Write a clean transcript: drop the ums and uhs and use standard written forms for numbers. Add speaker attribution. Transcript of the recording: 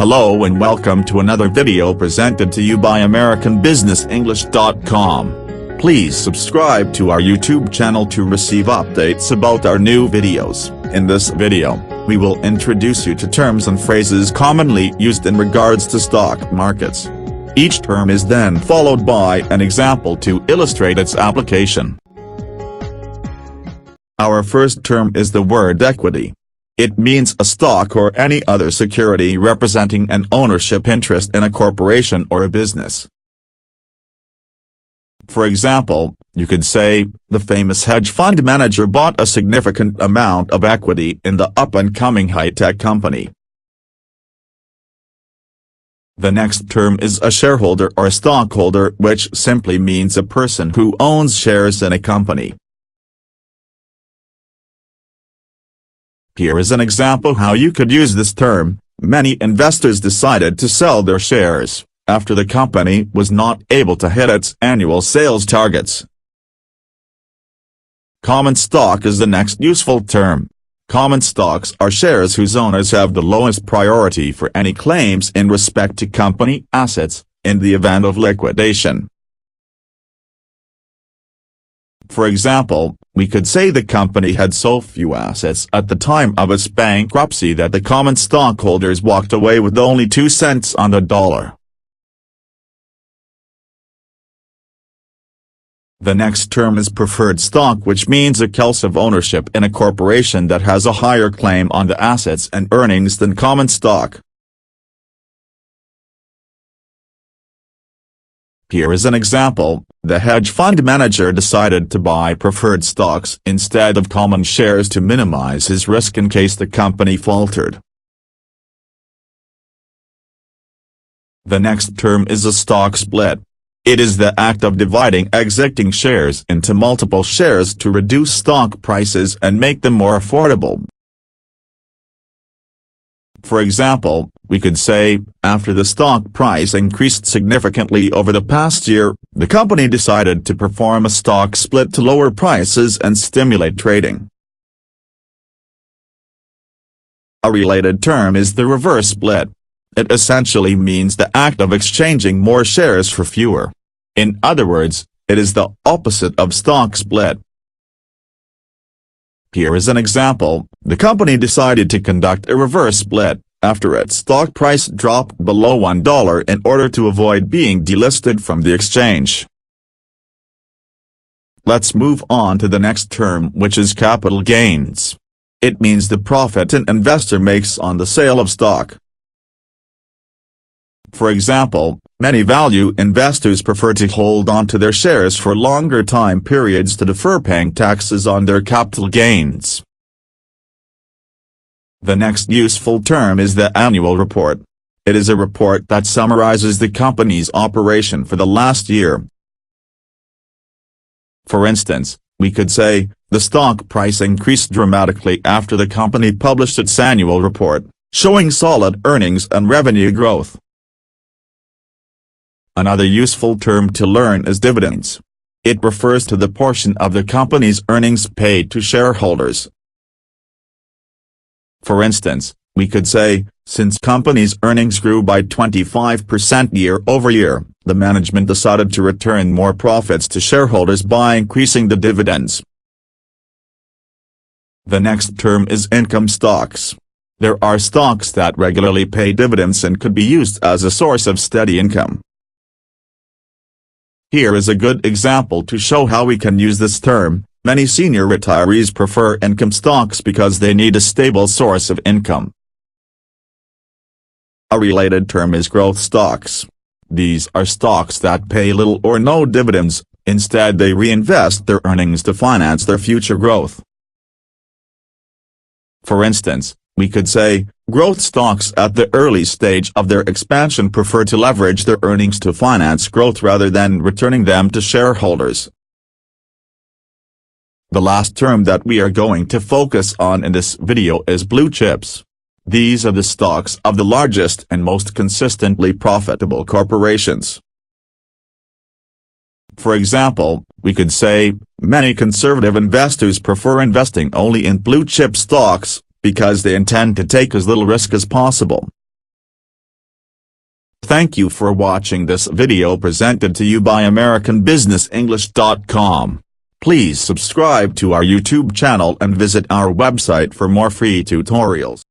Speaker 1: Hello and welcome to another video presented to you by AmericanBusinessEnglish.com. Please subscribe to our YouTube channel to receive updates about our new videos. In this video, we will introduce you to terms and phrases commonly used in regards to stock markets. Each term is then followed by an example to illustrate its application. Our first term is the word equity. It means a stock or any other security representing an ownership interest in a corporation or a business. For example, you could say, the famous hedge fund manager bought a significant amount of equity in the up-and-coming high-tech company. The next term is a shareholder or stockholder, which simply means a person who owns shares in a company. Here is an example how you could use this term. Many investors decided to sell their shares after the company was not able to hit its annual sales targets. Common stock is the next useful term. Common stocks are shares whose owners have the lowest priority for any claims in respect to company assets, in the event of liquidation. For example, we could say the company had so few assets at the time of its bankruptcy that the common stockholders walked away with only 2 cents on the dollar. The next term is preferred stock, which means a case of ownership in a corporation that has a higher claim on the assets and earnings than common stock. Here is an example. The hedge fund manager decided to buy preferred stocks instead of common shares to minimize his risk in case the company faltered. The next term is a stock split. It is the act of dividing existing shares into multiple shares to reduce stock prices and make them more affordable. For example, we could say, after the stock price increased significantly over the past year, the company decided to perform a stock split to lower prices and stimulate trading. A related term is the reverse split. It essentially means the act of exchanging more shares for fewer. In other words, it is the opposite of stock split. Here is an example. The company decided to conduct a reverse split after its stock price dropped below $1 in order to avoid being delisted from the exchange. Let's move on to the next term, which is capital gains. It means the profit an investor makes on the sale of stock. For example, many value investors prefer to hold on to their shares for longer time periods to defer paying taxes on their capital gains. The next useful term is the annual report. It is a report that summarizes the company's operation for the last year. For instance, we could say, the stock price increased dramatically after the company published its annual report, showing solid earnings and revenue growth. Another useful term to learn is dividends. It refers to the portion of the company's earnings paid to shareholders. For instance, we could say, since company's earnings grew by 25% year-over-year, the management decided to return more profits to shareholders by increasing the dividends. The next term is income stocks. There are stocks that regularly pay dividends and could be used as a source of steady income. Here is a good example to show how we can use this term. Many senior retirees prefer income stocks because they need a stable source of income. A related term is growth stocks. These are stocks that pay little or no dividends, instead they reinvest their earnings to finance their future growth. For instance, we could say, growth stocks at the early stage of their expansion prefer to leverage their earnings to finance growth rather than returning them to shareholders. The last term that we are going to focus on in this video is blue chips. These are the stocks of the largest and most consistently profitable corporations. For example, we could say, many conservative investors prefer investing only in blue chip stocks, because they intend to take as little risk as possible. Thank you for watching this video presented to you by AmericanBusinessEnglish.com. Please subscribe to our YouTube channel and visit our website for more free tutorials.